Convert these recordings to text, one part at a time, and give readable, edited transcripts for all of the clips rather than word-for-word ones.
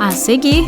A seguir,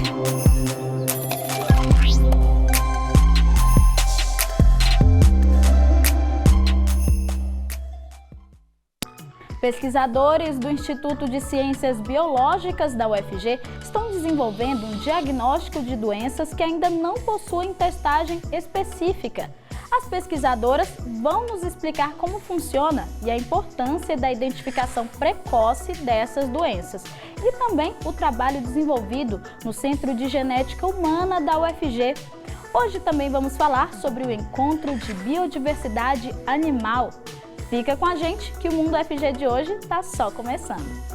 pesquisadores do Instituto de Ciências Biológicas da UFG estão desenvolvendo um diagnóstico de doenças que ainda não possuem testagem específica. As pesquisadoras vão nos explicar como funciona e a importância da identificação precoce dessas doenças. E também o trabalho desenvolvido no Centro de Genética Humana da UFG. Hoje também vamos falar sobre o Encontro de Biodiversidade Animal. Fica com a gente que o Mundo UFG de hoje está só começando.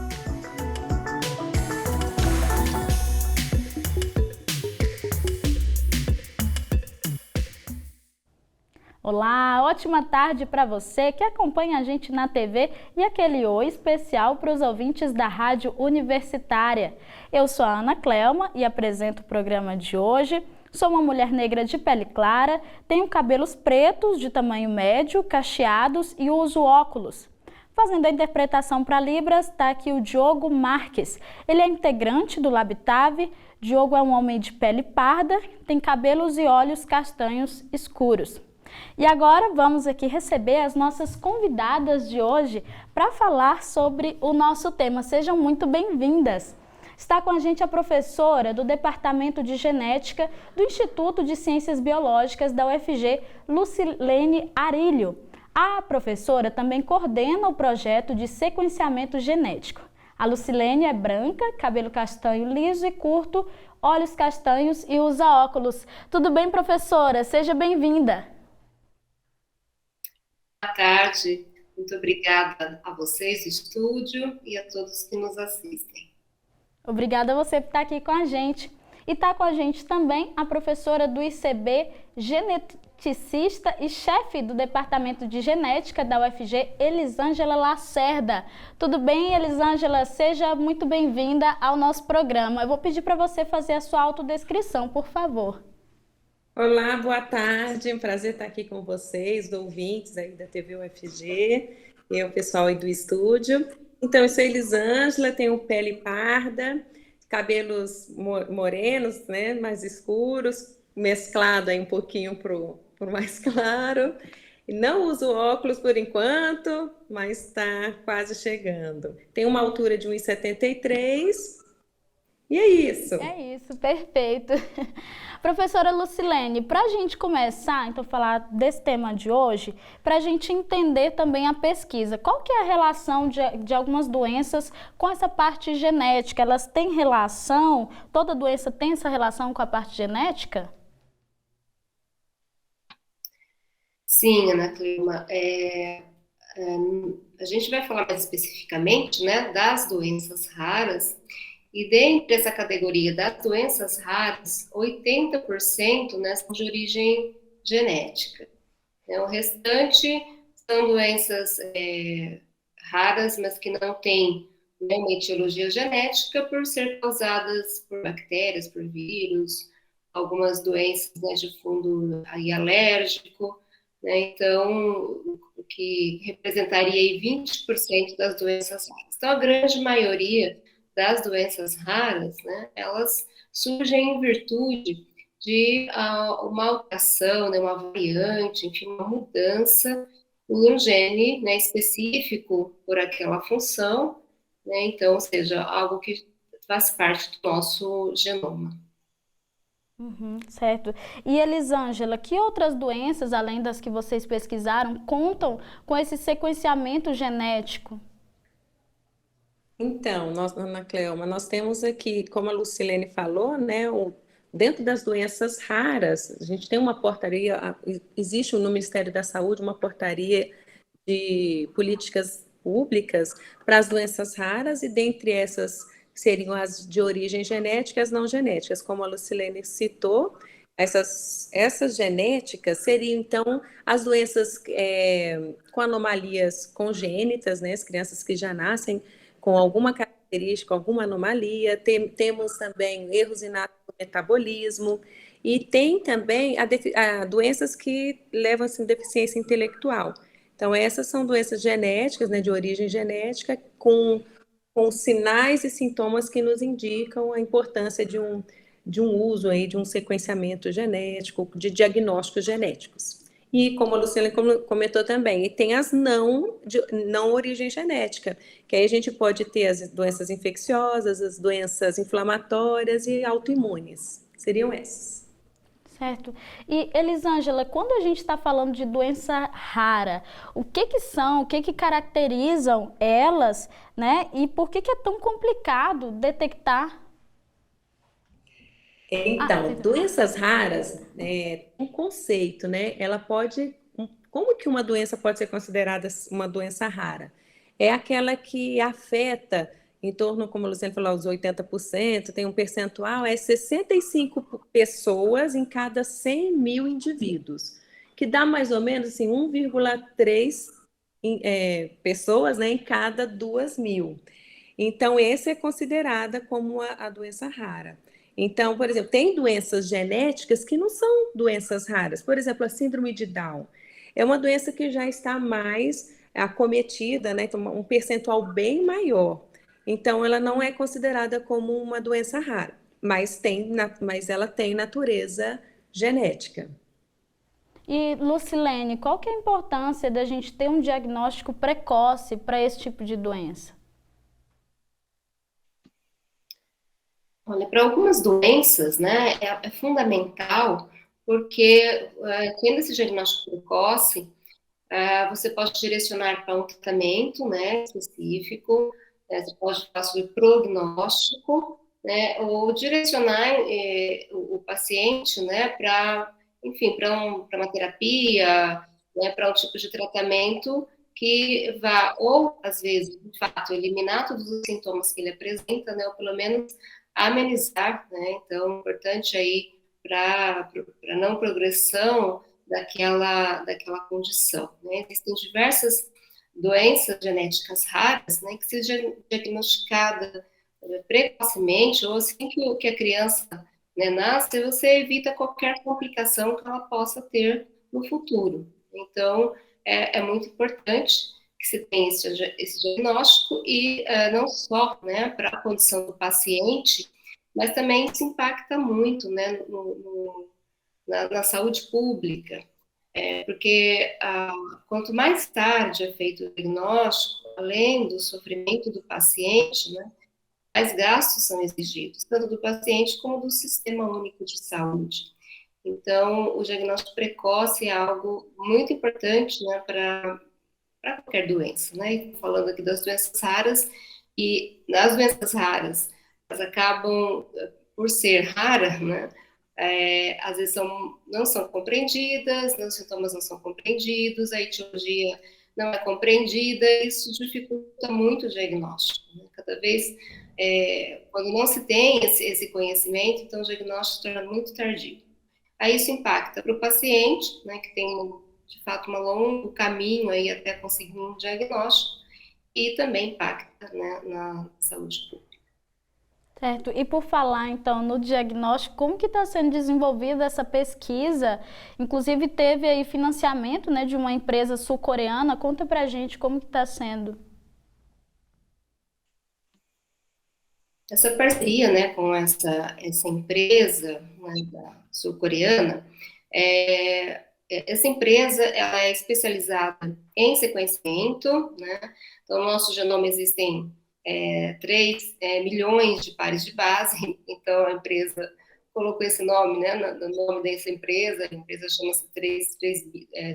Olá, ótima tarde para você que acompanha a gente na TV e aquele oi especial para os ouvintes da Rádio Universitária. Eu sou a Ana Clelma e apresento o programa de hoje. Sou uma mulher negra de pele clara, tenho cabelos pretos de tamanho médio, cacheados e uso óculos. Fazendo a interpretação para Libras está aqui o Diogo Marques. Ele é integrante do Labitave. Diogo é um homem de pele parda, tem cabelos e olhos castanhos escuros. E agora vamos aqui receber as nossas convidadas de hoje para falar sobre o nosso tema. Sejam muito bem-vindas! Está com a gente a professora do Departamento de Genética do Instituto de Ciências Biológicas da UFG, Lucilene Arilho. A professora também coordena o projeto de sequenciamento genético. A Lucilene é branca, cabelo castanho liso e curto, olhos castanhos e usa óculos. Tudo bem, professora? Seja bem-vinda. Boa tarde, muito obrigada a vocês do estúdio e a todos que nos assistem. Obrigada a você por estar aqui com a gente. E está com a gente também a professora do ICB, geneticista e chefe do Departamento de Genética da UFG, Elisângela Lacerda. Tudo bem, Elisângela? Seja muito bem-vinda ao nosso programa. Eu vou pedir para você fazer a sua autodescrição, por favor. Olá, boa tarde. Um prazer estar aqui com vocês, ouvintes aí da TV UFG e o pessoal aí do estúdio. Então, eu sou Elisângela, tenho pele parda, cabelos morenos, né, mais escuros, mesclado aí um pouquinho pro mais claro. E não uso óculos por enquanto, mas está quase chegando. Tenho uma altura de 1,73 e é isso. É isso, perfeito. Professora Lucilene, para a gente começar, então, a falar desse tema de hoje, para a gente entender também a pesquisa, qual que é a relação de algumas doenças com essa parte genética? Elas têm relação? Toda doença tem essa relação com a parte genética? Sim, Ana Clema, a gente vai falar mais especificamente, né, das doenças raras. E dentro dessa categoria das doenças raras, 80%, né, são de origem genética. O restante são doenças raras, mas que não têm, né, uma etiologia genética por ser causadas por bactérias, por vírus, algumas doenças, né, de fundo aí, alérgico, né, então o que representaria aí 20% das doenças raras. Então a grande maioria das doenças raras, né, elas surgem em virtude de uma alteração, né, uma variante, enfim, uma mudança em um gene, né, específico por aquela função, né, então, ou seja, algo que faz parte do nosso genoma. Certo. E Elisângela, que outras doenças, além das que vocês pesquisaram, contam com esse sequenciamento genético? Então, Ana Cleoma, nós temos aqui, como a Lucilene falou, né, dentro das doenças raras, a gente tem uma portaria, existe no Ministério da Saúde uma portaria de políticas públicas para as doenças raras, e dentre essas seriam as de origem genética e as não genéticas. Como a Lucilene citou, essas genéticas seriam, então, as doenças com anomalias congênitas, né, as crianças que já nascem com alguma característica, alguma anomalia. Temos também erros inatos no metabolismo, e tem também doenças que levam assim, deficiência intelectual. Então, essas são doenças genéticas, né, de origem genética, com com sinais e sintomas que nos indicam a importância de um uso aí, de um sequenciamento genético, de diagnósticos genéticos. E como a Luciana comentou também, e tem as não origem genética, que aí a gente pode ter as doenças infecciosas, as doenças inflamatórias e autoimunes. Seriam essas. Certo. E, Elisângela, quando a gente está falando de doença rara, o que que são, o que que caracterizam elas, né? E por que que é tão complicado detectar? Então, doenças raras, um conceito, né? Ela pode. Como que uma doença pode ser considerada uma doença rara? É aquela que afeta em torno, como a Luciana falou, os 80%, tem um percentual, é 65 pessoas em cada 100 mil indivíduos, que dá mais ou menos assim, 1,3 pessoas, né, em cada 2.000. Então, essa é considerada como a doença rara. Então, por exemplo, tem doenças genéticas que não são doenças raras. Por exemplo, a síndrome de Down é uma doença que já está mais acometida, né? Então, um percentual bem maior. Então, ela não é considerada como uma doença rara, mas ela tem natureza genética. E, Lucilene, qual que é a importância da gente ter um diagnóstico precoce para esse tipo de doença? Olha, para algumas doenças, né, é fundamental, porque tendo esse diagnóstico precoce, você pode direcionar para um tratamento, né, específico, você pode falar sobre prognóstico, né, ou direcionar o paciente, né, para, enfim, para uma terapia, né, para um tipo de tratamento que vá, ou às vezes, de fato, eliminar todos os sintomas que ele apresenta, né, ou pelo menos amenizar, né, então, importante aí para não progressão daquela condição. Né? Existem diversas doenças genéticas raras, né, que se diagnosticada precocemente, ou assim que a criança, né, nasce, você evita qualquer complicação que ela possa ter no futuro. Então, é muito importante que se tenha esse diagnóstico e não só, né, para a condição do paciente, mas também se impacta muito, né, na saúde pública, porque quanto mais tarde é feito o diagnóstico, além do sofrimento do paciente, né, mais gastos são exigidos, tanto do paciente como do Sistema Único de Saúde. Então, o diagnóstico precoce é algo muito importante, né, para qualquer doença, né? E falando aqui das doenças raras, e nas doenças raras, elas acabam, por ser rara, né, às vezes não são compreendidas, os sintomas não são compreendidos, a etiologia não é compreendida, isso dificulta muito o diagnóstico. Né? Cada vez, quando não se tem esse conhecimento, então o diagnóstico se torna muito tardio. Aí isso impacta para o paciente, né, que tem, de fato, um longo caminho aí até conseguir um diagnóstico, e também impacta, né, na saúde pública. Certo. E por falar, então, no diagnóstico, como que está sendo desenvolvida essa pesquisa? Inclusive, teve aí financiamento, né, de uma empresa sul-coreana. Conta pra gente como que está sendo. Essa parceria, né, com essa empresa, né, sul-coreana, essa empresa ela é especializada em sequenciamento, né? Então, no nosso genoma existem 3 milhões de pares de base, então a empresa colocou esse nome, né, no nome dessa empresa, a empresa chama-se 3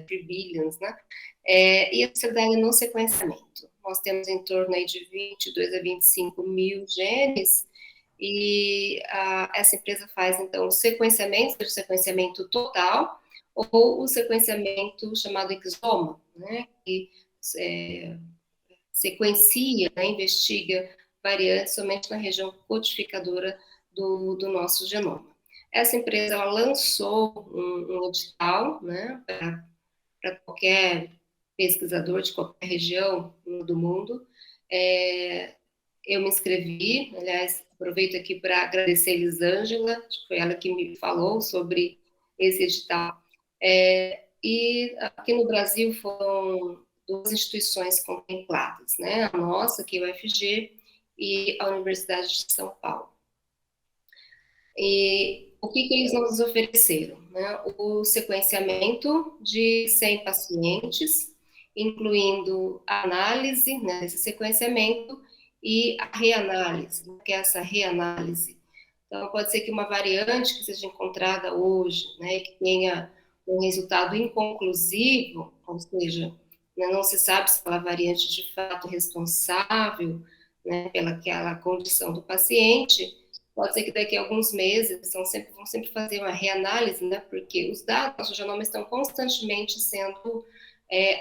Billions, né, e a especialidade no sequenciamento. Nós temos em torno aí de 22 a 25 mil genes, e essa empresa faz, então, o sequenciamento total, ou o sequenciamento chamado exoma, né, que sequencia, né, investiga variantes somente na região codificadora do nosso genoma. Essa empresa ela lançou um edital, né, para qualquer pesquisador de qualquer região do mundo. Eu me inscrevi, aliás, aproveito aqui para agradecer a Elisângela, acho que foi ela que me falou sobre esse edital. E aqui no Brasil foram 2 instituições contempladas, né? A nossa, que é o UFG, e a Universidade de São Paulo. E o que eles nos ofereceram? Né? O sequenciamento de 100 pacientes, incluindo a análise, né, desse sequenciamento e a reanálise, que é essa reanálise. Então, pode ser que uma variante que seja encontrada hoje, né, que tenha um resultado inconclusivo, ou seja, né, não se sabe se aquela variante de fato é responsável, né, pelaquela condição do paciente. Pode ser que daqui a alguns meses vão sempre fazer uma reanálise, né, porque os dados do nosso genoma estão constantemente sendo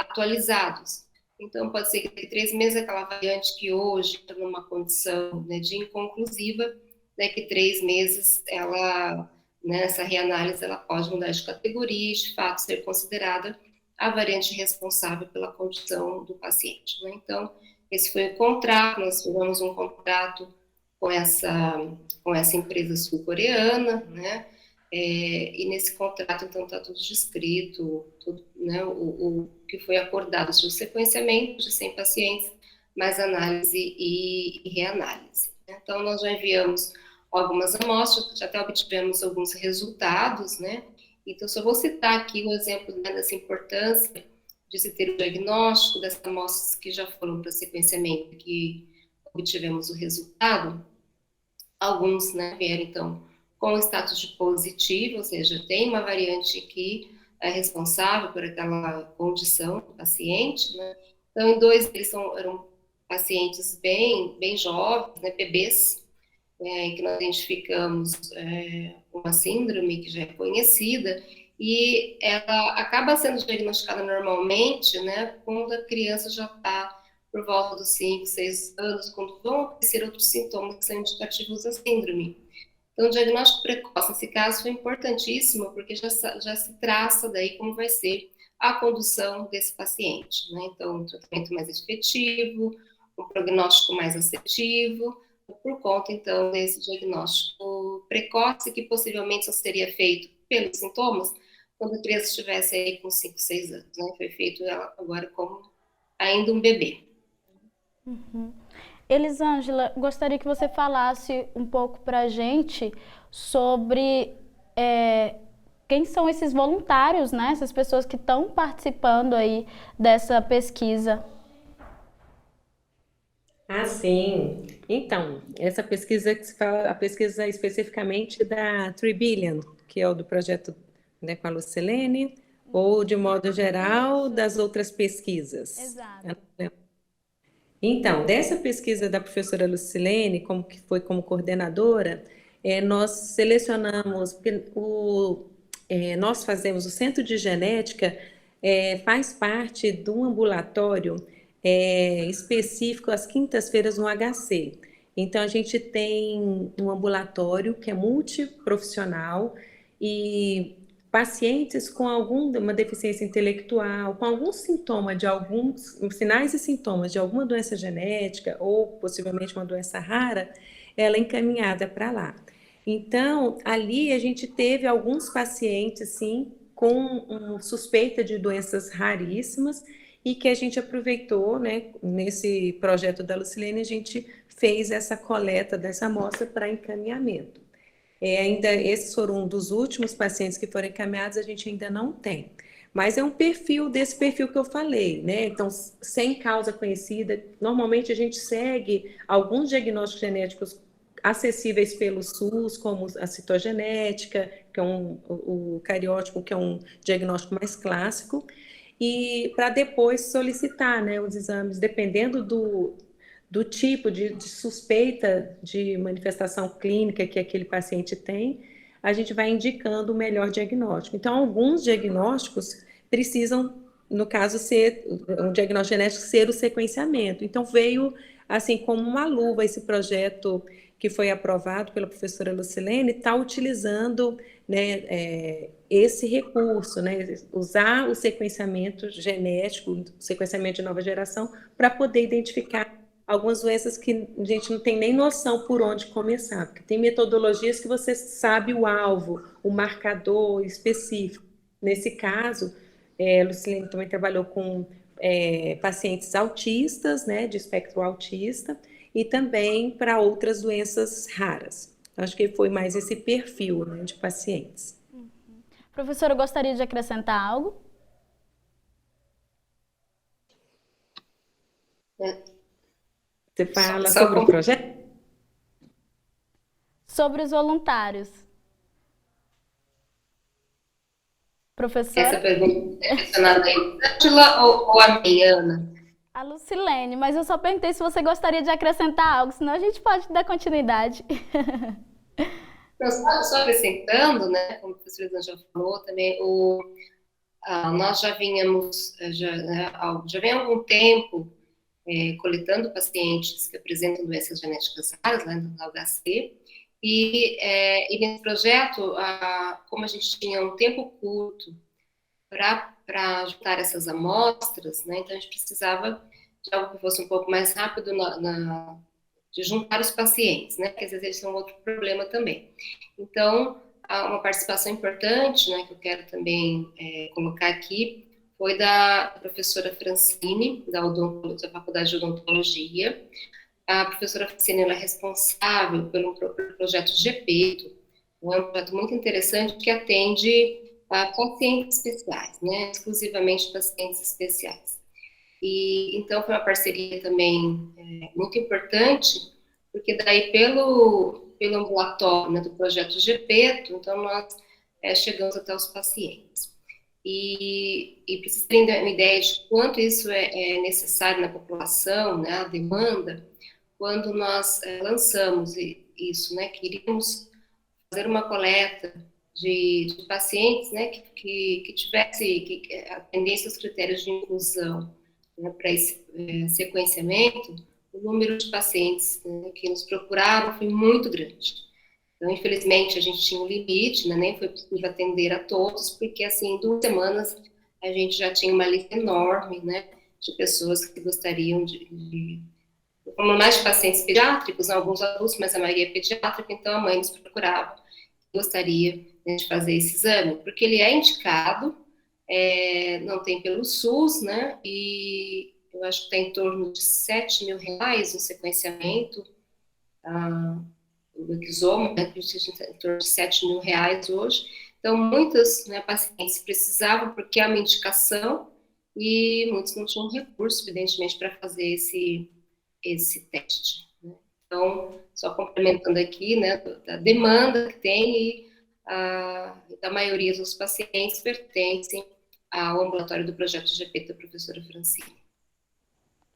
atualizados. Então, pode ser que daqui a 3 meses aquela variante que hoje está numa condição, né, de inconclusiva, daqui a 3 meses ela, né, essa reanálise, ela pode mudar de categoria e, de fato, ser considerada a variante responsável pela condição do paciente. Né? Então, esse foi o contrato, nós fizemos um contrato com essa empresa sul-coreana, né? E nesse contrato, então, está tudo descrito, tudo, né, o que foi acordado sobre o sequenciamento de 100 pacientes, mais análise e reanálise. Então, nós já enviamos algumas amostras, já até obtivemos alguns resultados, né? Então, só vou citar aqui um exemplo, né, dessa importância de se ter o diagnóstico dessas amostras que já foram para sequenciamento, que obtivemos o resultado. Alguns, né, vieram, então, com status de positivo, ou seja, tem uma variante que é responsável por aquela condição do paciente, né? Então, em 2 deles eram pacientes bem jovens, né, bebês, em que nós identificamos uma síndrome que já é conhecida, e ela acaba sendo diagnosticada normalmente, né, quando a criança já está por volta dos 5, 6 anos, quando vão aparecer outros sintomas que são indicativos da síndrome. Então, o diagnóstico precoce, nesse caso, foi importantíssimo, porque já se traça daí como vai ser a condução desse paciente, né? Então, um tratamento mais efetivo, um prognóstico mais assertivo, por conta, então, desse diagnóstico precoce, que possivelmente só seria feito pelos sintomas quando a criança estivesse aí com 5, 6 anos, né? Foi feito agora como ainda um bebê. Uhum. Elisângela, gostaria que você falasse um pouco para a gente sobre quem são esses voluntários, né? Essas pessoas que estão participando aí dessa pesquisa. Ah, sim. Então, essa pesquisa que se fala, a pesquisa especificamente da 3 Billion, que é o do projeto, né, com a Lucilene, ou de modo geral das outras pesquisas. Exato. Então, dessa pesquisa da professora Lucilene, que foi como coordenadora, nós selecionamos, porque nós fazemos, o Centro de Genética faz parte de um ambulatório específico às quintas-feiras no HC. Então, a gente tem um ambulatório que é multiprofissional e pacientes com alguma deficiência intelectual, com algum sintoma de alguns sinais e sintomas de alguma doença genética ou possivelmente uma doença rara, ela é encaminhada para lá. Então, ali a gente teve alguns pacientes, sim, com suspeita de doenças raríssimas e que a gente aproveitou, né, nesse projeto da Lucilene, a gente fez essa coleta dessa amostra para encaminhamento. Ainda esses foram um dos últimos pacientes que foram encaminhados, a gente ainda não tem. Mas é um perfil desse perfil que eu falei, né? Então, sem causa conhecida, normalmente a gente segue alguns diagnósticos genéticos acessíveis pelo SUS, como a citogenética, que é o cariótipo, que é um diagnóstico mais clássico, e para depois solicitar, né, os exames, dependendo do tipo de suspeita de manifestação clínica que aquele paciente tem, a gente vai indicando o melhor diagnóstico. Então, alguns diagnósticos precisam, no caso, ser um diagnóstico genético, ser o sequenciamento. Então, veio assim como uma luva esse projeto que foi aprovado pela professora Lucilene, está utilizando, né, esse recurso, né, usar o sequenciamento genético, o sequenciamento de nova geração, para poder identificar algumas doenças que a gente não tem nem noção por onde começar, porque tem metodologias que você sabe o alvo, o marcador específico. Nesse caso, Lucilene também trabalhou com pacientes autistas, né, de espectro autista, e também para outras doenças raras. Acho que foi mais esse perfil, né, de pacientes. Professora, eu gostaria de acrescentar algo? Você fala sobre o projeto? Sobre os voluntários. Professora? Essa pergunta é direcionada a Ângela ou a mim, Ana? A Lucilene, mas eu só perguntei se você gostaria de acrescentar algo, senão a gente pode dar continuidade. Então, só acrescentando, né, como a professora já falou também, nós já vínhamos, já vem há algum tempo, coletando pacientes que apresentam doenças genéticas raras, lá no HC, e nesse projeto, como a gente tinha um tempo curto para juntar essas amostras, né, então a gente precisava de algo que fosse um pouco mais rápido de juntar os pacientes, né, porque às vezes eles são outro problema também. Então, uma participação importante, né, que eu quero também colocar aqui, foi da professora Francine, da Faculdade de Odontologia. A professora Francine, ela é responsável pelo projeto GEPETO, um projeto muito interessante que atende a pacientes especiais, né, exclusivamente pacientes especiais. E então foi uma parceria também muito importante, porque daí pelo ambulatório, né, do projeto GEPETO, então nós chegamos até os pacientes. E para vocês terem uma ideia de quanto isso é necessário na população, né, a demanda, quando nós lançamos isso, né, queríamos fazer uma coleta de pacientes, né, que tivesse, que atendesse aos critérios de inclusão, né, para esse sequenciamento, o número de pacientes, né, que nos procuraram foi muito grande. Então, infelizmente, a gente tinha um limite, né, nem foi possível atender a todos, porque, assim, em 2 semanas, a gente já tinha uma lista enorme, né, de pessoas que gostariam como mais de pacientes pediátricos, alguns adultos, mas a maioria é pediátrica, então a mãe nos procurava e gostaria, né, de fazer esse exame, porque ele é indicado, não tem pelo SUS, né, e eu acho que está em torno de R$7.000 o sequenciamento, o exoma, né, que está em torno de R$7.000 hoje. Então, muitas, né, pacientes precisavam, porque é uma indicação, e muitos não tinham recurso, evidentemente, para fazer esse teste, né? Então, só complementando aqui, né, da demanda que tem e da maioria dos pacientes pertencem ao ambulatório do projeto GEPETO da professora Francine.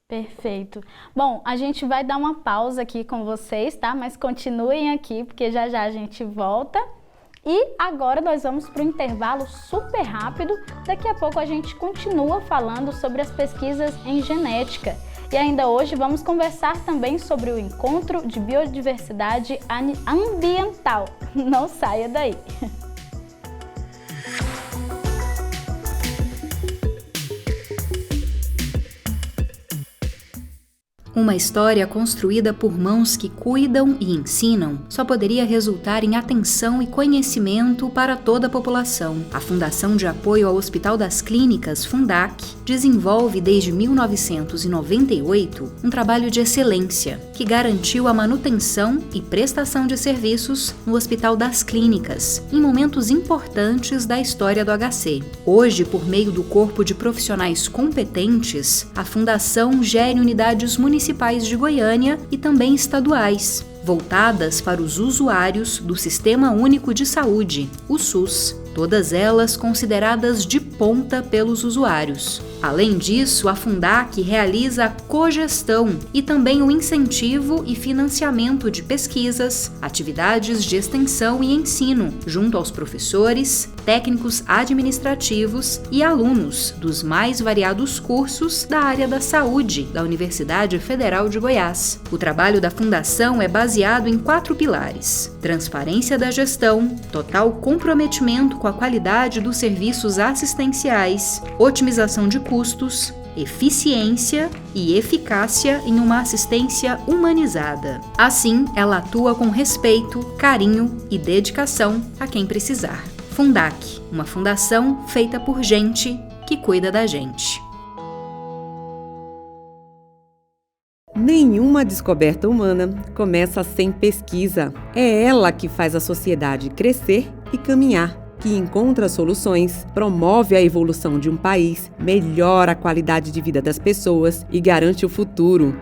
Perfeito. Bom, a gente vai dar uma pausa aqui com vocês, tá? Mas continuem aqui, porque já já a gente volta. E agora nós vamos para o intervalo super rápido. Daqui a pouco a gente continua falando sobre as pesquisas em genética. E ainda hoje vamos conversar também sobre o encontro de biodiversidade ambiental. Não saia daí! Uma história construída por mãos que cuidam e ensinam só poderia resultar em atenção e conhecimento para toda a população. A Fundação de Apoio ao Hospital das Clínicas, Fundac, desenvolve desde 1998 um trabalho de excelência que garantiu a manutenção e prestação de serviços no Hospital das Clínicas em momentos importantes da história do HC. Hoje, por meio do corpo de profissionais competentes, a Fundação gere unidades municipais de Goiânia e também estaduais, voltadas para os usuários do Sistema Único de Saúde, o SUS, todas elas consideradas de ponta pelos usuários. Além disso, a Fundac realiza a cogestão e também o incentivo e financiamento de pesquisas, atividades de extensão e ensino, junto aos professores, técnicos administrativos e alunos dos mais variados cursos da área da saúde da Universidade Federal de Goiás. O trabalho da Fundação é baseado em 4 pilares: transparência da gestão, total comprometimento com a qualidade dos serviços assistenciais, otimização de custos, eficiência e eficácia em uma assistência humanizada. Assim, ela atua com respeito, carinho e dedicação a quem precisar. Fundac, uma fundação feita por gente que cuida da gente. Nenhuma descoberta humana começa sem pesquisa. É ela que faz a sociedade crescer e caminhar, que encontra soluções, promove a evolução de um país, melhora a qualidade de vida das pessoas e garante o futuro.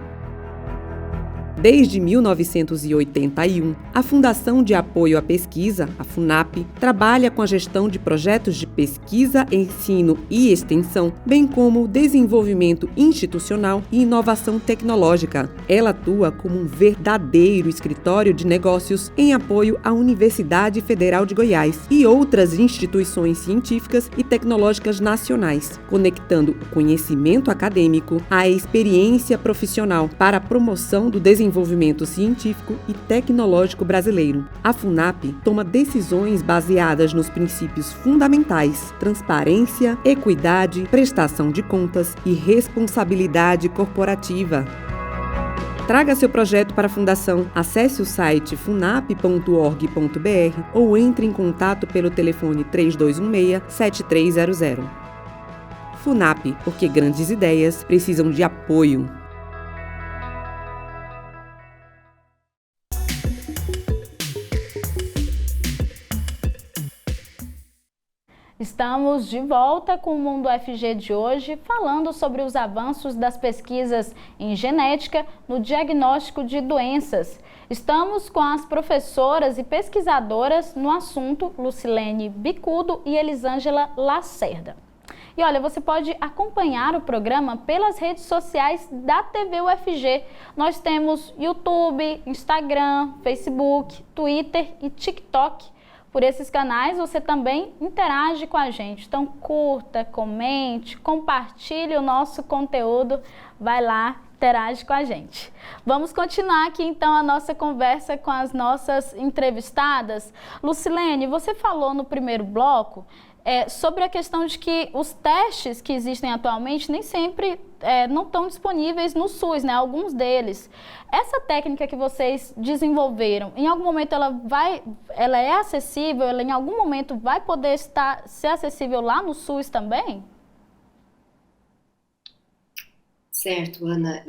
Desde 1981, a Fundação de Apoio à Pesquisa, a FUNAP, trabalha com a gestão de projetos de pesquisa, ensino e extensão, bem como desenvolvimento institucional e inovação tecnológica. Ela atua como um verdadeiro escritório de negócios em apoio à Universidade Federal de Goiás e outras instituições científicas e tecnológicas nacionais, conectando o conhecimento acadêmico à experiência profissional para a promoção do desenvolvimento científico e tecnológico brasileiro. A FUNAP toma decisões baseadas nos princípios fundamentais: transparência, equidade, prestação de contas e responsabilidade corporativa. Traga seu projeto para a Fundação. Acesse o site funap.org.br ou entre em contato pelo telefone 3216-7300. FUNAP, porque grandes ideias precisam de apoio. Estamos de volta com o Mundo UFG de hoje, falando sobre os avanços das pesquisas em genética no diagnóstico de doenças. Estamos com as professoras e pesquisadoras no assunto, Lucilene Bicudo e Elisângela Lacerda. E olha, você pode acompanhar o programa pelas redes sociais da TV UFG. Nós temos YouTube, Instagram, Facebook, Twitter e TikTok. Por esses canais você também interage com a gente. Então curta, comente, compartilhe o nosso conteúdo. Vai lá, interage com a gente. Vamos continuar aqui então a nossa conversa com as nossas entrevistadas. Lucilene, você falou no primeiro bloco sobre a questão de que os testes que existem atualmente nem sempre não estão disponíveis no SUS, né? Alguns deles. Essa técnica que vocês desenvolveram, em algum momento ela é acessível, ela em algum momento vai poder ser acessível lá no SUS também? Certo, Ana.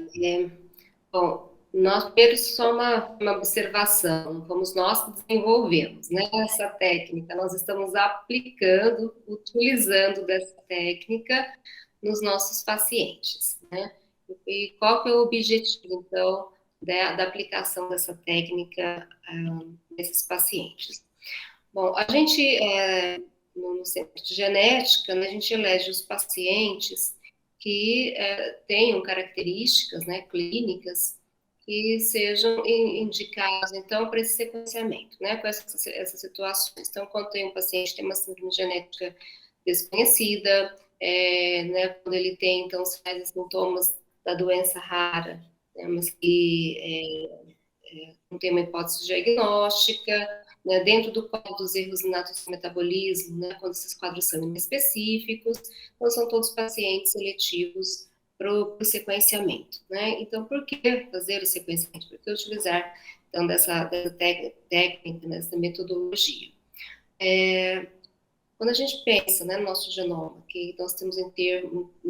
Bom, nós primeiro só uma observação, fomos nós que desenvolvemos, né, essa técnica, nós estamos aplicando, utilizando dessa técnica nos nossos pacientes, né? E qual que é o objetivo, então, da aplicação dessa técnica nesses pacientes? Bom, a gente, no centro de genética, né, a gente elege os pacientes que tenham características, né, clínicas, que sejam indicados, então, para esse sequenciamento, né, com essas situações. Então, quando tem um paciente que tem uma síndrome genética desconhecida, né, quando ele tem, então, sinais e sintomas da doença rara, né, mas que não tem uma hipótese diagnóstica, né, dentro do quadro dos erros inatos do metabolismo, né, quando esses quadros são inespecíficos, então são todos pacientes seletivos para o sequenciamento, né? Então, por que fazer o sequenciamento? Por que utilizar, então, dessa técnica, dessa metodologia? Quando a gente pensa, né, no nosso genoma, que nós temos em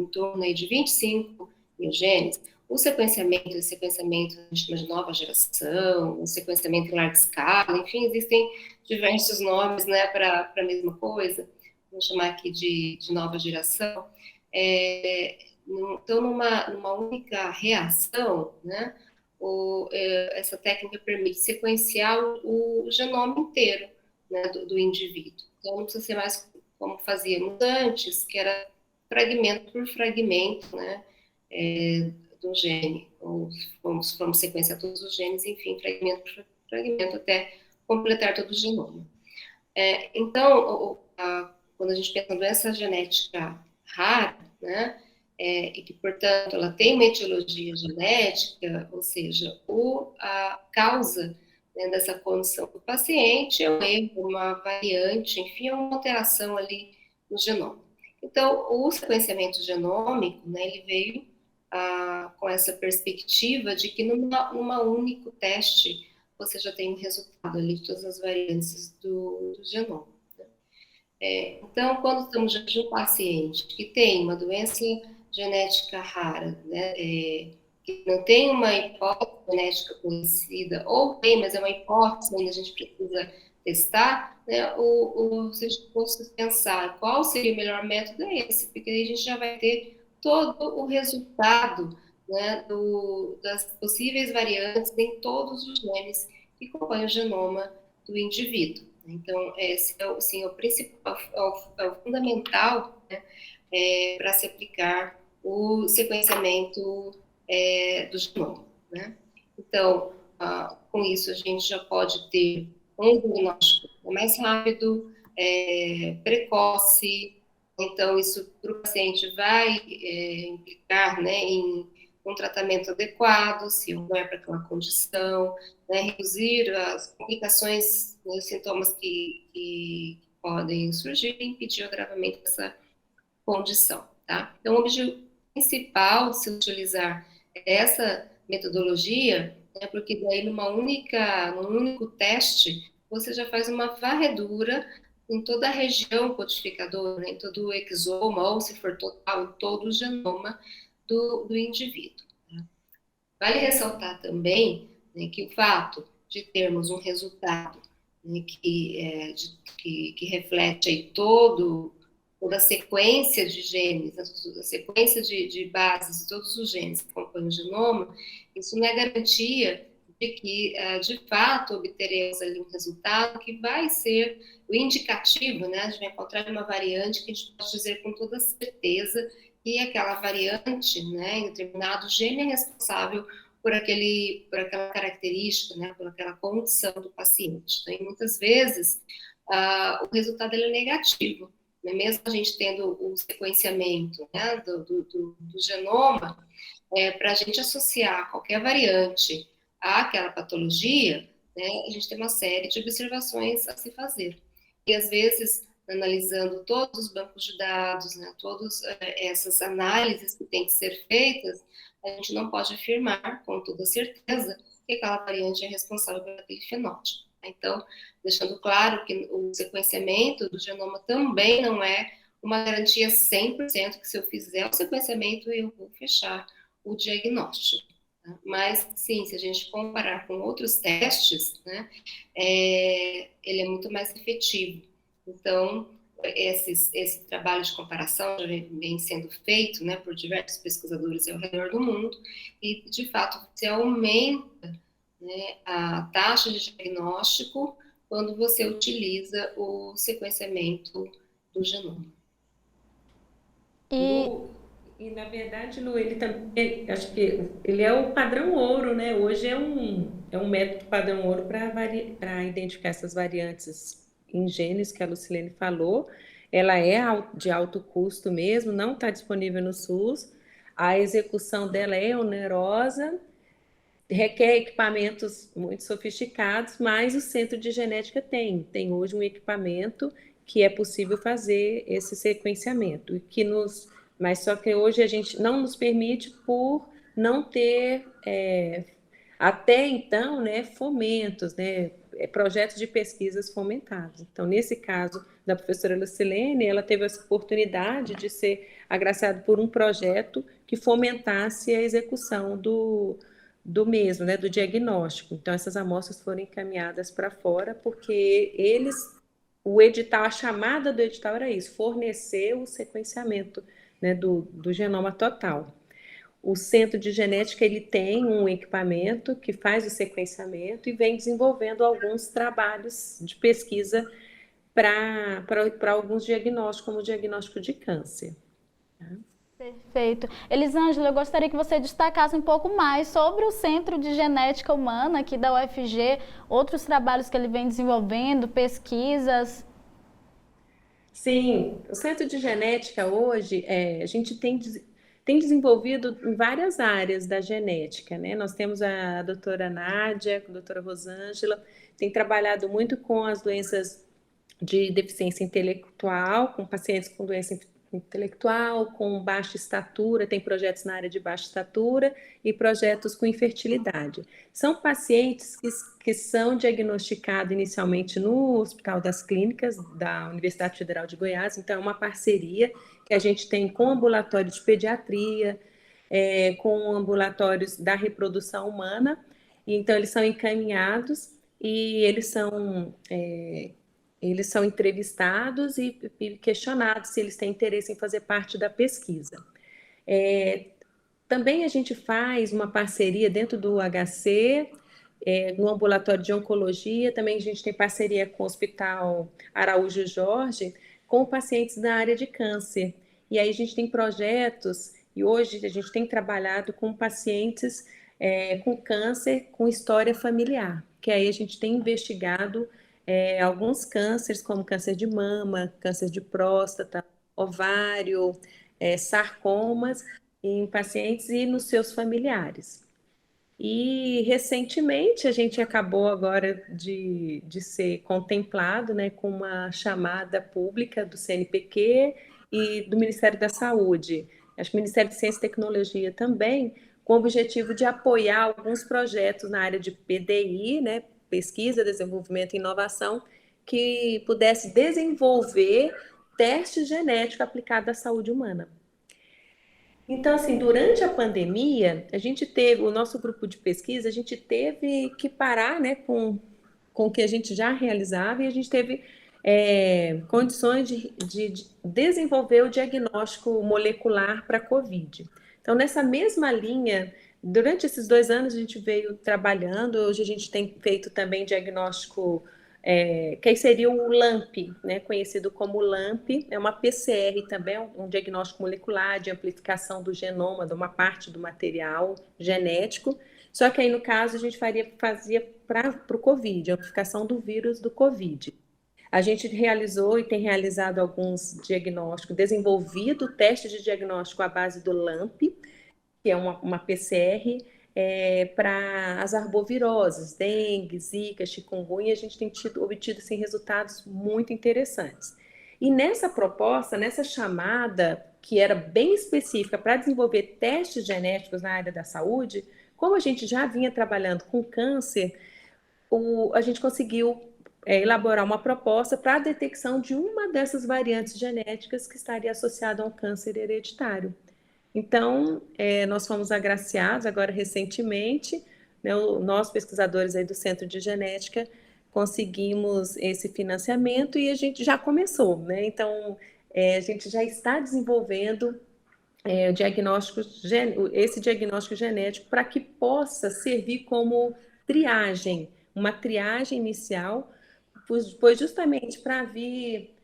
torno aí de 25 mil genes, o sequenciamento, a gente chama de nova geração, o sequenciamento em larga escala, enfim, existem diversos nomes, né, para a mesma coisa, vamos chamar aqui de nova geração. Então, numa única reação, né, essa técnica permite sequenciar o genoma inteiro, né, do indivíduo. Então, não precisa ser mais como fazíamos antes, que era fragmento por fragmento, né, do gene, ou vamos sequenciar todos os genes, enfim, fragmento por fragmento, até completar todo o genoma. Então, quando a gente pensa em doença genética rara, né, e que, portanto, ela tem uma etiologia genética, ou seja, a causa, né, dessa condição do paciente é um erro, uma variante, enfim, é uma alteração ali no genoma. Então, o sequenciamento genômico, né, ele veio com essa perspectiva de que numa único teste você já tem um resultado ali de todas as variantes do genoma. Né? Então, quando estamos diante de um paciente que tem uma doença genética rara, né, que não tem uma hipótese genética conhecida, ou tem, mas é uma hipótese onde a gente precisa testar, né, se a gente fosse pensar qual seria o melhor método, é esse, porque aí a gente já vai ter todo o resultado, né, das possíveis variantes em todos os genes que compõem o genoma do indivíduo. Então, esse é o principal, é o fundamental, né, para se aplicar o sequenciamento do genoma, né? Então, com isso, a gente já pode ter um diagnóstico mais rápido, precoce. Então, isso para o paciente vai implicar, né, em um tratamento adequado, se não é para aquela condição, né, reduzir as complicações, né, os sintomas que podem surgir e impedir o agravamento dessa condição, tá? Então, o objetivo principal de se utilizar essa metodologia é porque daí num único teste, você já faz uma varredura em toda a região codificadora, né, em todo o exoma, ou se for total, em todo o genoma do indivíduo. Tá? Vale ressaltar também, né, que o fato de termos um resultado, né, que reflete aí toda a sequência de genes, a sequência de bases de todos os genes que compõem o genoma, isso não é garantia de que, de fato, obteremos ali um resultado que vai ser o indicativo, né? A gente vai encontrar uma variante que a gente pode dizer com toda certeza que aquela variante, né, em determinado gene é responsável por aquela característica, né, por aquela condição do paciente. Então, e muitas vezes, o resultado ele é negativo. Mesmo a gente tendo o sequenciamento, né, do genoma, para a gente associar qualquer variante àquela patologia, né, a gente tem uma série de observações a se fazer. E às vezes, analisando todos os bancos de dados, né, todas essas análises que têm que ser feitas, a gente não pode afirmar com toda certeza que aquela variante é responsável por aquele fenótipo. Então, deixando claro que o sequenciamento do genoma também não é uma garantia 100% que se eu fizer o sequenciamento eu vou fechar o diagnóstico. Tá? Mas, sim, se a gente comparar com outros testes, né, ele é muito mais efetivo. Então, esse trabalho de comparação já vem sendo feito, né, por diversos pesquisadores ao redor do mundo e, de fato, se aumenta, né, a taxa de diagnóstico quando você utiliza o sequenciamento do genoma. E na verdade, Lu, ele também, acho que ele é o padrão ouro, né? Hoje é um método padrão ouro para identificar essas variantes em genes que a Lucilene falou. Ela é de alto custo mesmo, não está disponível no SUS. A execução dela é onerosa, requer equipamentos muito sofisticados, mas o Centro de Genética tem hoje um equipamento que é possível fazer esse sequenciamento, mas só que hoje a gente não nos permite por não ter, até então, né, fomentos, né, projetos de pesquisas fomentados. Então, nesse caso da professora Lucilene, ela teve essa oportunidade de ser agraciada por um projeto que fomentasse a execução do mesmo, né, do diagnóstico. Então, essas amostras foram encaminhadas para fora porque o edital, a chamada do edital era isso, fornecer o sequenciamento, né, do genoma total. O Centro de Genética ele tem um equipamento que faz o sequenciamento e vem desenvolvendo alguns trabalhos de pesquisa para alguns diagnósticos, como o diagnóstico de câncer. Perfeito. Elisângela, eu gostaria que você destacasse um pouco mais sobre o Centro de Genética Humana aqui da UFG, outros trabalhos que ele vem desenvolvendo, pesquisas. Sim, o Centro de Genética hoje, a gente tem desenvolvido em várias áreas da genética, né? Nós temos a doutora Nádia, a doutora Rosângela, tem trabalhado muito com as doenças de deficiência intelectual, com pacientes com doença intelectual, com baixa estatura, tem projetos na área de baixa estatura e projetos com infertilidade. São pacientes que são diagnosticados inicialmente no Hospital das Clínicas da Universidade Federal de Goiás, então é uma parceria que a gente tem com o ambulatório de pediatria, com ambulatórios da reprodução humana. Então, eles são encaminhados e eles são entrevistados e questionados se eles têm interesse em fazer parte da pesquisa. Também a gente faz uma parceria dentro do HC, no ambulatório de oncologia, também a gente tem parceria com o Hospital Araújo Jorge, com pacientes da área de câncer. E aí a gente tem projetos, e hoje a gente tem trabalhado com pacientes com câncer, com história familiar, que aí a gente tem investigado alguns cânceres, como câncer de mama, câncer de próstata, ovário, sarcomas, em pacientes e nos seus familiares. E recentemente a gente acabou agora de ser contemplado, né, com uma chamada pública do CNPq e do Ministério da Saúde, acho que o Ministério de Ciência e Tecnologia também, com o objetivo de apoiar alguns projetos na área de PDI, né, pesquisa, desenvolvimento e inovação, que pudesse desenvolver teste genético aplicado à saúde humana. Então, assim, durante a pandemia, a gente teve, o nosso grupo de pesquisa, a gente teve que parar, né, com o que a gente já realizava e a gente teve condições de desenvolver o diagnóstico molecular para a COVID. Então, nessa mesma linha, durante esses 2 anos a gente veio trabalhando, hoje a gente tem feito também diagnóstico que aí seria o LAMP, né, conhecido como LAMP, é uma PCR também, um diagnóstico molecular de amplificação do genoma, de uma parte do material genético, só que aí no caso a gente fazia para o COVID, a amplificação do vírus do COVID. A gente realizou e tem realizado alguns diagnósticos, desenvolvido testes de diagnóstico à base do LAMP, que é uma PCR, para as arboviroses, dengue, zika, chikungunya, a gente tem obtido assim, resultados muito interessantes. E nessa proposta, nessa chamada, que era bem específica para desenvolver testes genéticos na área da saúde, como a gente já vinha trabalhando com câncer, a gente conseguiu elaborar uma proposta para a detecção de uma dessas variantes genéticas que estaria associada a um câncer hereditário. Então, nós fomos agraciados agora recentemente, né, nós pesquisadores aí do Centro de Genética conseguimos esse financiamento e a gente já começou, né? Então, a gente já está desenvolvendo esse diagnóstico genético para que possa servir como triagem, uma triagem inicial, pois justamente para vir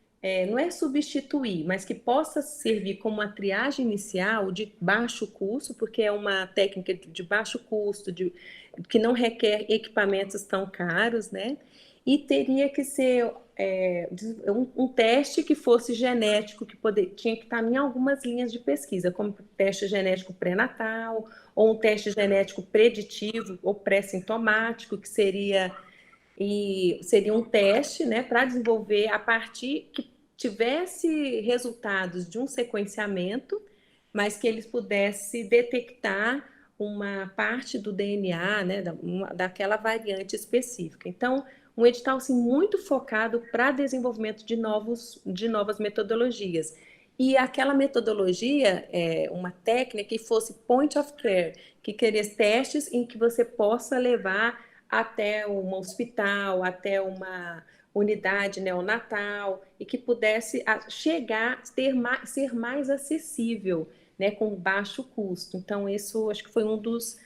não é substituir, mas que possa servir como uma triagem inicial de baixo custo, porque é uma técnica de baixo custo, que não requer equipamentos tão caros, né? E teria que ser um teste que fosse genético, que tinha que estar em algumas linhas de pesquisa, como teste genético pré-natal, ou um teste genético preditivo ou pré-sintomático, que seria um teste, né, para desenvolver a partir que tivesse resultados de um sequenciamento, mas que eles pudessem detectar uma parte do DNA, né, daquela variante específica. Então, um edital assim, muito focado para desenvolvimento de novas metodologias. E aquela metodologia uma técnica que fosse point of care, que queria testes em que você possa levar até um hospital, até uma unidade neonatal, e que pudesse ser mais acessível, né, com baixo custo. Então, isso acho que foi um dos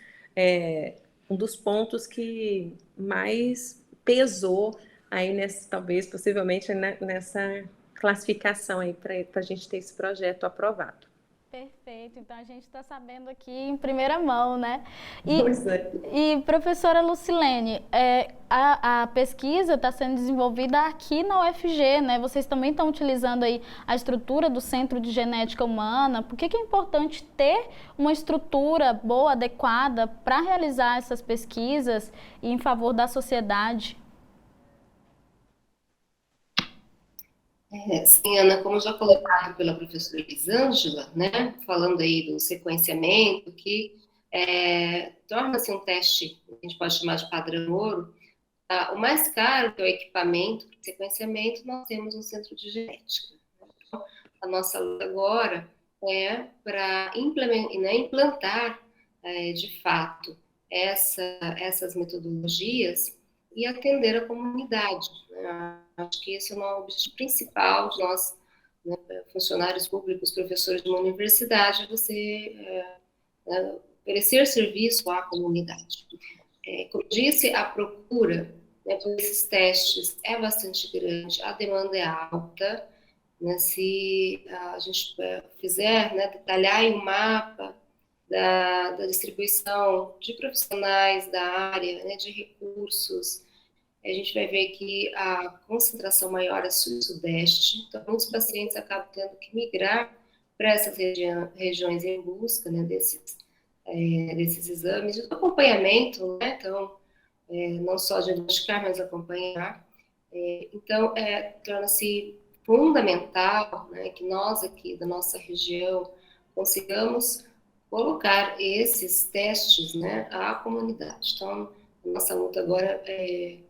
pontos que mais pesou aí talvez, possivelmente, nessa classificação aí para a gente ter esse projeto aprovado. Perfeito, então a gente está sabendo aqui em primeira mão, né? Pois é. E professora Lucilene, a pesquisa está sendo desenvolvida aqui na UFG, né? Vocês também estão utilizando aí a estrutura do Centro de Genética Humana. Por que é importante ter uma estrutura boa, adequada para realizar essas pesquisas e em favor da sociedade? Sim, Ana, como já colocado pela professora Elisângela, né, falando aí do sequenciamento, que torna-se um teste, a gente pode chamar de padrão ouro, o mais caro, que é o equipamento de sequenciamento, nós temos um centro de genética. Então, a nossa luta agora para implantar, de fato, essas metodologias e atender a comunidade, né? Acho que esse é o objetivo principal de nós, né, funcionários públicos, professores de uma universidade, você oferecer serviço à comunidade. Como disse, a procura, né, por esses testes é bastante grande, a demanda é alta, né, se a gente fizer, né, detalhar em um mapa da distribuição de profissionais da área, né, de recursos, a gente vai ver que a concentração maior é sul e sudeste, então muitos pacientes acabam tendo que migrar para essas regiões em busca, né, desses exames, de acompanhamento, né, então, não só diagnosticar, mas acompanhar. Então, torna-se fundamental, né, que nós aqui da nossa região consigamos colocar esses testes, né, à comunidade. Então, a nossa luta agora vai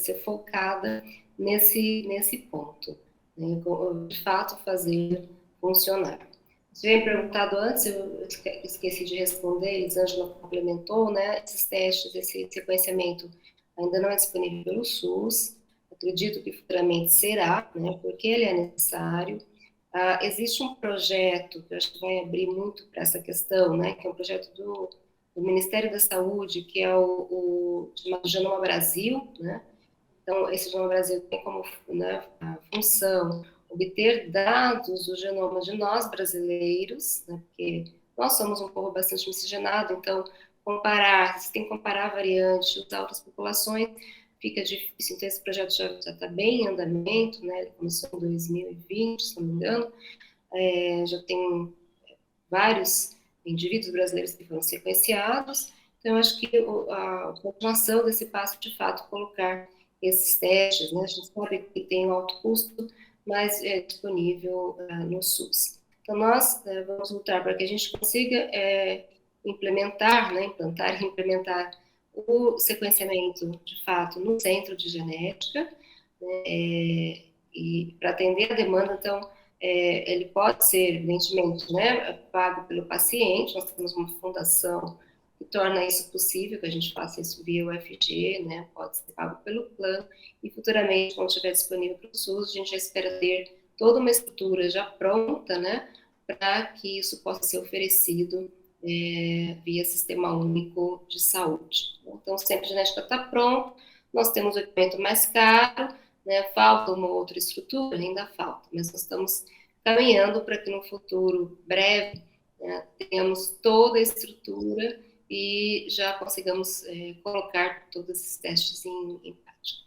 ser focada nesse ponto, né, de fato fazer funcionar. Você tinha perguntado antes, eu esqueci de responder, Elisângela complementou, né, esses testes, esse sequenciamento ainda não é disponível pelo SUS, acredito que futuramente será, né, porque ele é necessário. Existe um projeto que eu acho que vai abrir muito para essa questão, né, que é um projeto do Ministério da Saúde, que é o chamado Genoma Brasil, né. Então, esse Genoma Brasil tem como, né, a função obter dados do genoma de nós brasileiros, né, porque nós somos um povo bastante miscigenado, então se tem que comparar a variante, usar outras populações, fica difícil. Então esse projeto já está bem em andamento, né, ele começou em 2020, se não me engano, já tem vários indivíduos brasileiros que foram sequenciados, então eu acho que a continuação desse passo, de fato, colocar esses testes, né, a gente sabe que tem um alto custo, mas é disponível no SUS. Então, nós vamos lutar para que a gente consiga implantar e implementar o sequenciamento, de fato, no centro de genética, né, e para atender a demanda, então, ele pode ser, evidentemente, né, pago pelo paciente, nós temos uma fundação que torna isso possível, que a gente faça isso via UFG, né, pode ser pago pelo plano, e futuramente, quando estiver disponível para o SUS, a gente já espera ter toda uma estrutura já pronta, né, para que isso possa ser oferecido via Sistema Único de Saúde. Então, o Centro de Genética está pronto, nós temos o equipamento mais caro, né, falta uma outra estrutura, ainda falta, mas nós estamos caminhando para que no futuro breve, né, tenhamos toda a estrutura e já consigamos colocar todos esses testes em prática.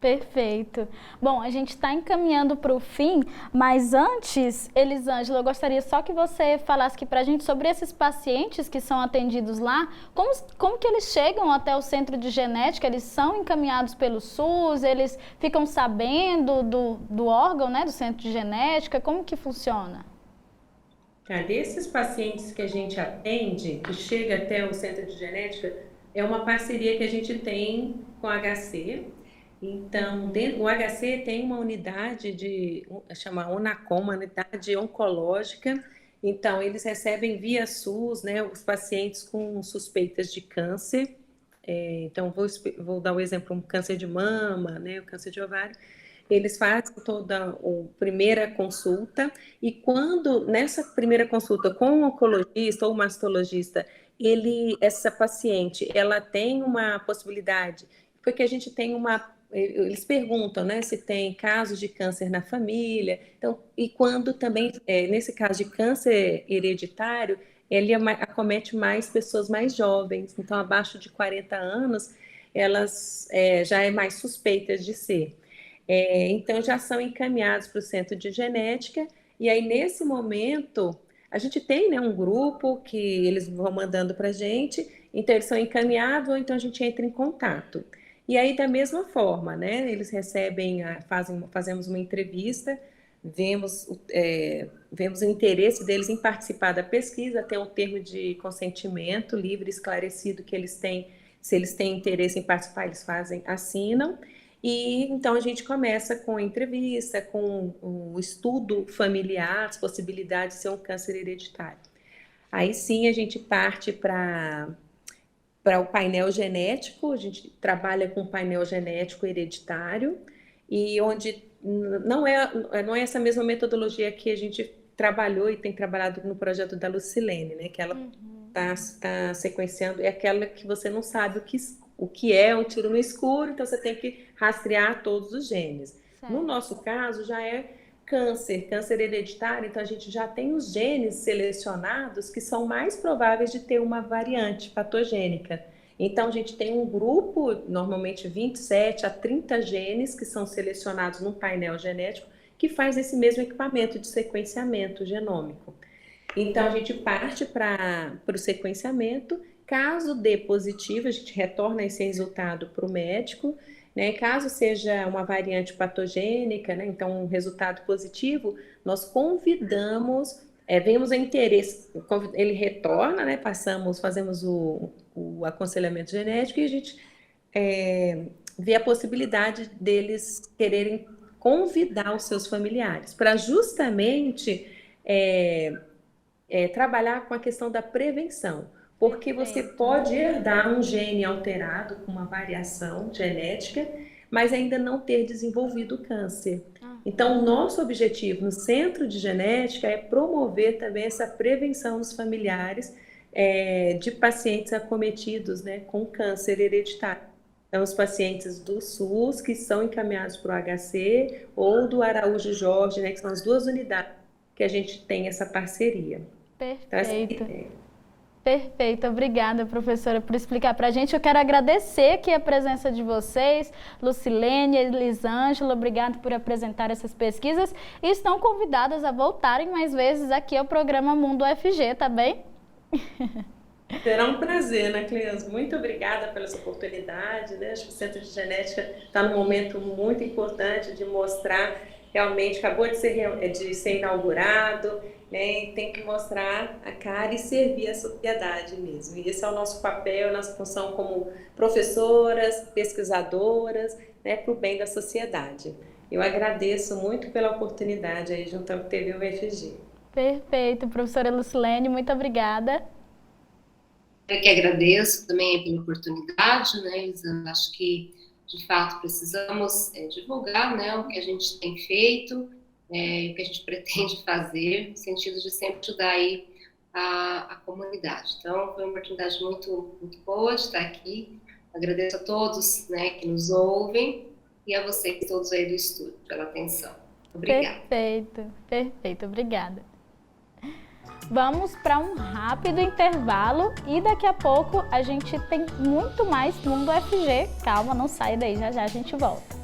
Perfeito. Bom, a gente está encaminhando para o fim, mas antes, Elisângela, eu gostaria só que você falasse aqui para a gente sobre esses pacientes que são atendidos lá, como que eles chegam até o centro de genética, eles são encaminhados pelo SUS, eles ficam sabendo do órgão, né, do centro de genética, como que funciona? Desses pacientes que a gente atende, que chega até o centro de genética, é uma parceria que a gente tem com a HC. Então, o HC tem uma unidade chama UNACOM, uma unidade oncológica. Então, eles recebem via SUS, né, os pacientes com suspeitas de câncer. Então, vou dar um exemplo, um câncer de mama, né, o câncer de ovário. Eles fazem toda a primeira consulta e quando, nessa primeira consulta com o oncologista ou mastologista, essa paciente, ela tem uma possibilidade, porque a gente tem eles perguntam, né, se tem casos de câncer na família, então, e quando também, nesse caso de câncer hereditário, ele acomete mais pessoas mais jovens, então abaixo de 40 anos, elas já é mais suspeitas de ser. Então, já são encaminhados para o centro de genética, e aí, nesse momento, a gente tem, né, um grupo que eles vão mandando para a gente, então eles são encaminhados, ou então a gente entra em contato. E aí, da mesma forma, né, eles recebem, fazemos uma entrevista, vemos o interesse deles em participar da pesquisa, tem um termo de consentimento livre, esclarecido, que eles têm, se eles têm interesse em participar, eles assinam, E então a gente começa com a entrevista, com o estudo familiar, as possibilidades de ser um câncer hereditário. Aí sim a gente parte para o painel genético, a gente trabalha com painel genético hereditário, e onde não é essa mesma metodologia que a gente trabalhou e tem trabalhado no projeto da Lucilene, né? Que ela está sequenciando, é aquela que você não sabe o que é um tiro no escuro, então você tem que rastrear todos os genes. Certo. No nosso caso, já é câncer hereditário, então a gente já tem os genes selecionados que são mais prováveis de ter uma variante patogênica. Então a gente tem um grupo, normalmente 27 a 30 genes que são selecionados num painel genético que faz esse mesmo equipamento de sequenciamento genômico. Então a gente parte para o sequenciamento, caso dê positivo, a gente retorna esse resultado para o médico, né? Caso seja uma variante patogênica, né? Então um resultado positivo, nós convidamos, vemos o interesse, ele retorna, né? Fazemos o aconselhamento genético e a gente vê a possibilidade deles quererem convidar os seus familiares para justamente trabalhar com a questão da prevenção. Porque você pode herdar um gene alterado com uma variação genética, mas ainda não ter desenvolvido o câncer. Então, o nosso objetivo no Centro de Genética é promover também essa prevenção nos familiares de pacientes acometidos, né, com câncer hereditário. Então, os pacientes do SUS que são encaminhados para o HC ou do Araújo Jorge, né, que são as duas unidades que a gente tem essa parceria. Perfeito. Então, perfeito, obrigada, professora, por explicar para a gente. Eu quero agradecer aqui a presença de vocês, Lucilene, Elisângela, obrigado por apresentar essas pesquisas e estão convidadas a voltarem mais vezes aqui ao programa Mundo UFG, tá bem? Será um prazer, né, Cleans? Muito obrigada pela essa oportunidade, né? Acho que o Centro de Genética está num momento muito importante de mostrar, realmente, acabou de ser inaugurado, né? E tem que mostrar a cara e servir a sociedade mesmo. E esse é o nosso papel, nossa função como professoras, pesquisadoras, né, para o bem da sociedade. Eu agradeço muito pela oportunidade aí junto ao TV UFG. Perfeito, professora Lucilene, muito obrigada. Eu que agradeço também pela oportunidade, né, Elisângela? Acho que, de fato, precisamos divulgar, né, o que a gente tem feito, o que a gente pretende fazer, no sentido de sempre ajudar aí a comunidade. Então, foi uma oportunidade muito, muito boa de estar aqui. Agradeço a todos, né, que nos ouvem e a vocês todos aí do estúdio pela atenção. Obrigada. Perfeito, obrigada. Vamos para um rápido intervalo e daqui a pouco a gente tem muito mais Mundo UFG. Calma, não sai daí, já já a gente volta.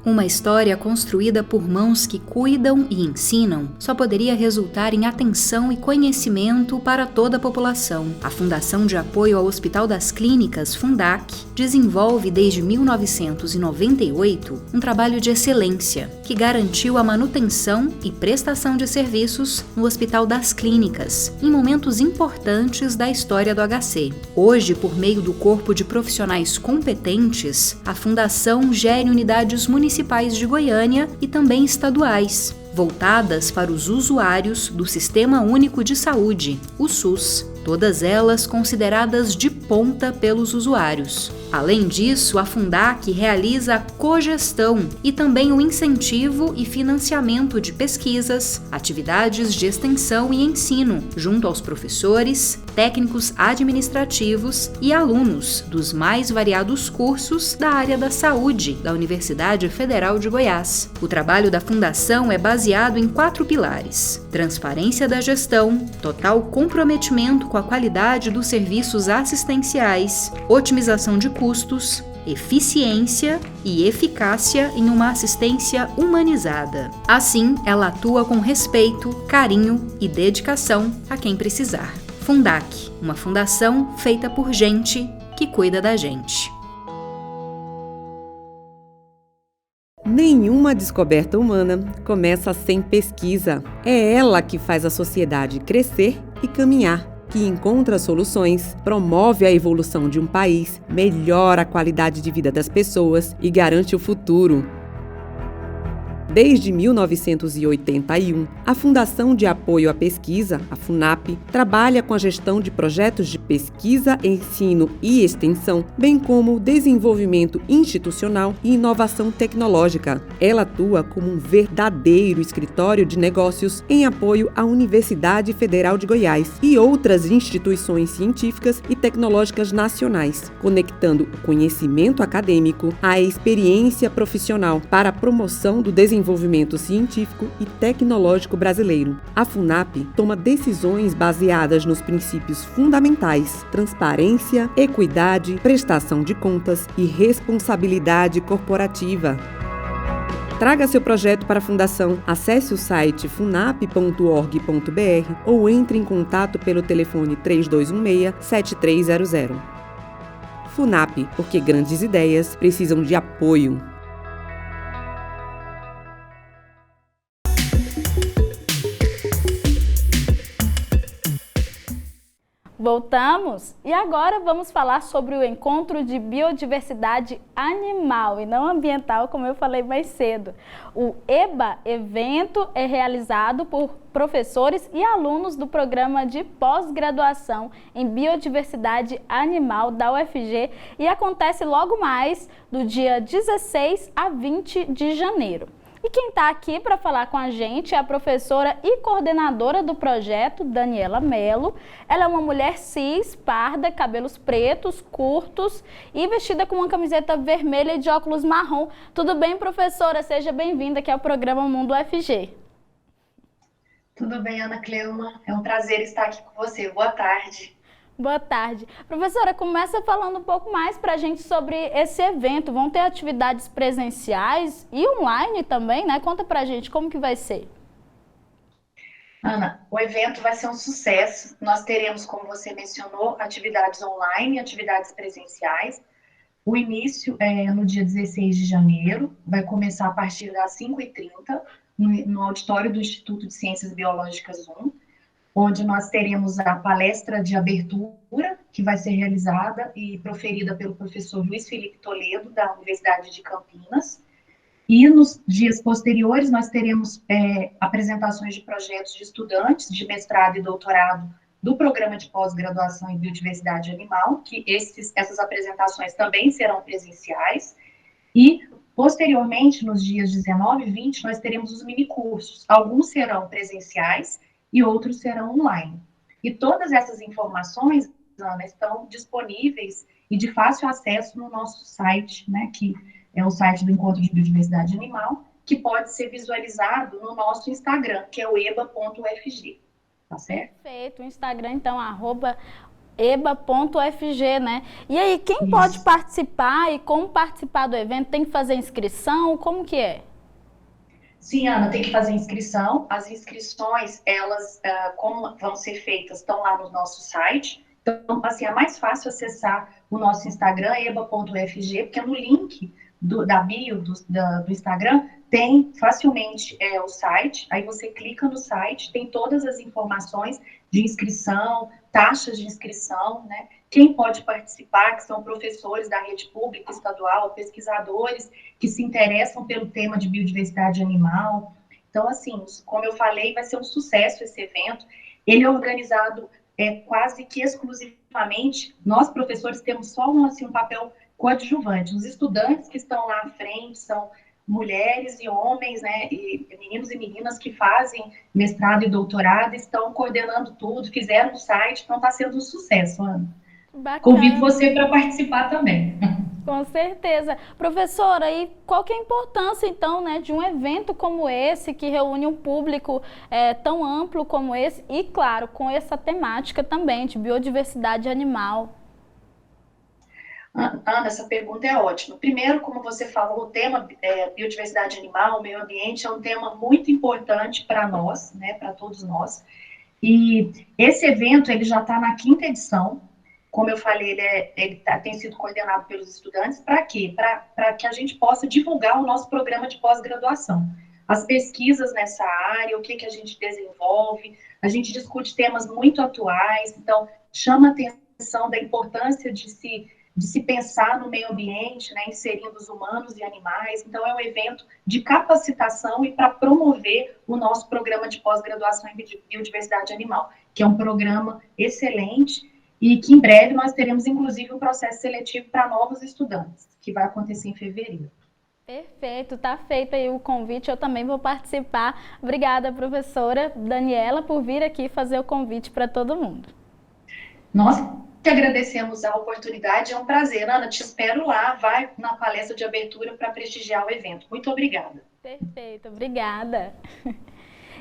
Uma história construída por mãos que cuidam e ensinam só poderia resultar em atenção e conhecimento para toda a população. A Fundação de Apoio ao Hospital das Clínicas, Fundac, desenvolve desde 1998 um trabalho de excelência que garantiu a manutenção e prestação de serviços no Hospital das Clínicas em momentos importantes da história do HC. Hoje, por meio do corpo de profissionais competentes, a Fundação gere unidades municipais de Goiânia e também estaduais, voltadas para os usuários do Sistema Único de Saúde, o SUS, todas elas consideradas de ponta pelos usuários. Além disso, a Fundac realiza a cogestão e também o incentivo e financiamento de pesquisas, atividades de extensão e ensino, junto aos professores, técnicos administrativos e alunos dos mais variados cursos da área da saúde da Universidade Federal de Goiás. O trabalho da Fundação é baseado em 4 pilares: transparência da gestão, total comprometimento com a qualidade dos serviços assistenciais, otimização de custos, eficiência e eficácia em uma assistência humanizada. Assim, ela atua com respeito, carinho e dedicação a quem precisar. Fundac, uma fundação feita por gente que cuida da gente. Nenhuma descoberta humana começa sem pesquisa. É ela que faz a sociedade crescer e e caminhar, que encontra soluções, promove a evolução de um país, melhora a qualidade de vida das pessoas e garante o futuro. Desde 1981, a Fundação de Apoio à Pesquisa, a FUNAP, trabalha com a gestão de projetos de pesquisa, ensino e extensão, bem como desenvolvimento institucional e inovação tecnológica. Ela atua como um verdadeiro escritório de negócios em apoio à Universidade Federal de Goiás e outras instituições científicas e tecnológicas nacionais, conectando o conhecimento acadêmico à experiência profissional para a promoção do desenvolvimento científico e tecnológico brasileiro. A FUNAP toma decisões baseadas nos princípios fundamentais: transparência, equidade, prestação de contas e responsabilidade corporativa. Traga seu projeto para a Fundação, acesse o site funap.org.br ou entre em contato pelo telefone 3216-7300. FUNAP, porque grandes ideias precisam de apoio. Voltamos e agora vamos falar sobre o encontro de biodiversidade animal e não ambiental, como eu falei mais cedo. O EBA evento é realizado por professores e alunos do programa de pós-graduação em biodiversidade animal da UFG e acontece logo mais do dia 16 a 20 de janeiro. E quem está aqui para falar com a gente é a professora e coordenadora do projeto, Daniela Mello. Ela é uma mulher cis, parda, cabelos pretos, curtos e vestida com uma camiseta vermelha e de óculos marrom. Tudo bem, professora? Seja bem-vinda aqui ao programa Mundo UFG. Tudo bem, Ana Cleuma. É um prazer estar aqui com você. Boa tarde. Boa tarde. Professora, começa falando um pouco mais para a gente sobre esse evento. Vão ter atividades presenciais e online também, né? Conta para a gente como que vai ser. Ana, o evento vai ser um sucesso. Nós teremos, como você mencionou, atividades online e atividades presenciais. O início é no dia 16 de janeiro, vai começar a partir das 5h30, no auditório do Instituto de Ciências Biológicas 1, onde nós teremos a palestra de abertura, que vai ser realizada e proferida pelo professor Luiz Felipe Toledo, da Universidade de Campinas. E nos dias posteriores, nós teremos apresentações de projetos de estudantes de mestrado e doutorado do programa de pós-graduação em biodiversidade animal, que essas apresentações também serão presenciais. E, posteriormente, nos dias 19 e 20, nós teremos os minicursos. Alguns serão presenciais e outros serão online. E todas essas informações, Ana, estão disponíveis e de fácil acesso no nosso site, né, que é o site do Encontro de Biodiversidade Animal, que pode ser visualizado no nosso Instagram, que é o eba.ufg, tá certo? Perfeito, o Instagram, então, @eba.ufg, né? E aí, quem pode participar e como participar do evento? Tem que fazer inscrição? Como que é? Sim, Ana, tem que fazer inscrição. As inscrições, elas, como vão ser feitas, estão lá no nosso site. Então, assim, é mais fácil acessar o nosso Instagram, eba.ufg, porque no link da bio do Instagram tem facilmente o site. Aí você clica no site, tem todas as informações de inscrição, taxas de inscrição, né? Quem pode participar, que são professores da rede pública estadual, pesquisadores que se interessam pelo tema de biodiversidade animal. Então, assim, como eu falei, vai ser um sucesso esse evento. Ele é organizado quase que exclusivamente, nós professores temos só um papel coadjuvante. Os estudantes que estão lá à frente são mulheres e homens, né, e meninos e meninas que fazem mestrado e doutorado, estão coordenando tudo, fizeram o site, então está sendo um sucesso, Ana. Bacana. Convido você para participar também. Com certeza. Professora, e qual que é a importância, então, né, de um evento como esse, que reúne um público tão amplo como esse, e, claro, com essa temática também de biodiversidade animal? Ana, essa pergunta é ótima. Primeiro, como você falou, o tema biodiversidade animal, meio ambiente, é um tema muito importante para nós, né, para todos nós. E esse evento, ele já está na 5ª edição. Como eu falei, ele tem sido coordenado pelos estudantes. Para quê? Para que a gente possa divulgar o nosso programa de pós-graduação. as pesquisas nessa área, o que a gente desenvolve. A gente discute temas muito atuais, então chama a atenção da importância de se pensar no meio ambiente, né, inserindo os humanos e animais. Então, é um evento de capacitação e para promover o nosso programa de pós-graduação em biodiversidade animal, que é um programa excelente e que em breve nós teremos, inclusive, um processo seletivo para novos estudantes, que vai acontecer em fevereiro. Perfeito, tá feito aí o convite, eu também vou participar. Obrigada, professora Daniela, por vir aqui fazer o convite para todo mundo. Nós que agradecemos a oportunidade, é um prazer. Ana, te espero lá, vai na palestra de abertura para prestigiar o evento. Muito obrigada. Perfeito, obrigada.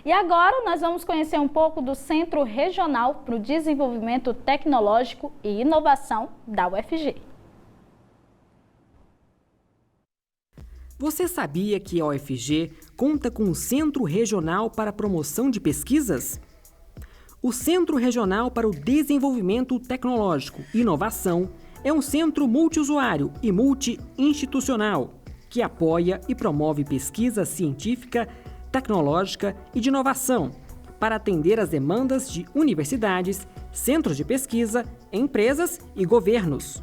E agora nós vamos conhecer um pouco do Centro Regional para o Desenvolvimento Tecnológico e Inovação da UFG. Você sabia que a UFG conta com um Centro Regional para a Promoção de Pesquisas? O Centro Regional para o Desenvolvimento Tecnológico e Inovação é um centro multiusuário e multi-institucional que apoia e promove pesquisa científica, tecnológica e de inovação para atender às demandas de universidades, centros de pesquisa, empresas e governos.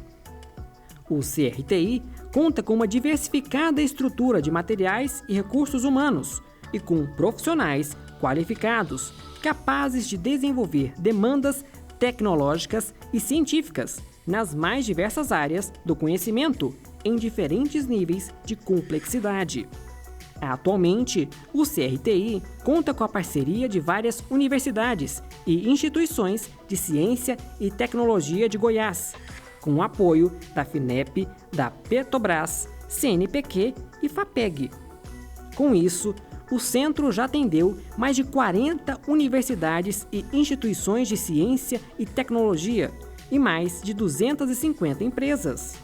O CRTI conta com uma diversificada estrutura de materiais e recursos humanos e com profissionais qualificados, capazes de desenvolver demandas tecnológicas e científicas nas mais diversas áreas do conhecimento, em diferentes níveis de complexidade. Atualmente, o CRTI conta com a parceria de várias universidades e instituições de ciência e tecnologia de Goiás, com o apoio da FINEP, da Petrobras, CNPq e FAPEG. Com isso, o centro já atendeu mais de 40 universidades e instituições de ciência e tecnologia e mais de 250 empresas.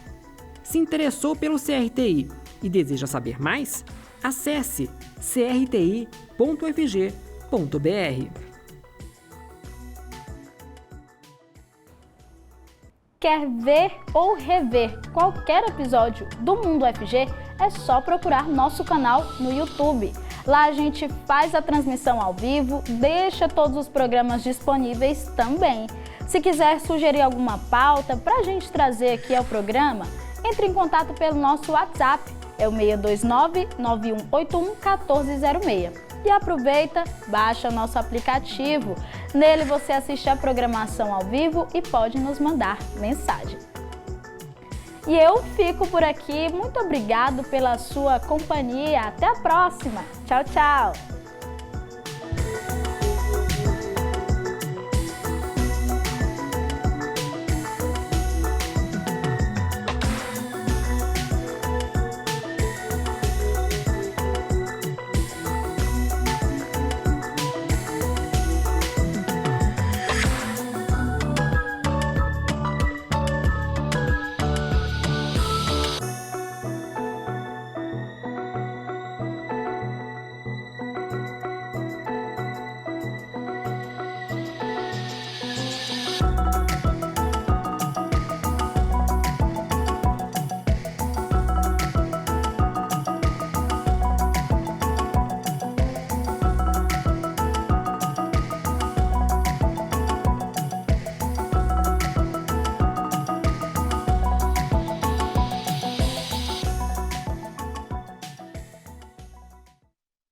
Se interessou pelo CRTI e deseja saber mais? Acesse crti.ufg.br. Quer ver ou rever qualquer episódio do Mundo UFG? É só procurar nosso canal no YouTube. Lá a gente faz a transmissão ao vivo, deixa todos os programas disponíveis também. Se quiser sugerir alguma pauta para a gente trazer aqui ao programa, entre em contato pelo nosso WhatsApp, é o 629-9181-1406. E aproveita, baixa nosso aplicativo. Nele você assiste a programação ao vivo e pode nos mandar mensagem. E eu fico por aqui. Muito obrigado pela sua companhia. Até a próxima. Tchau, tchau.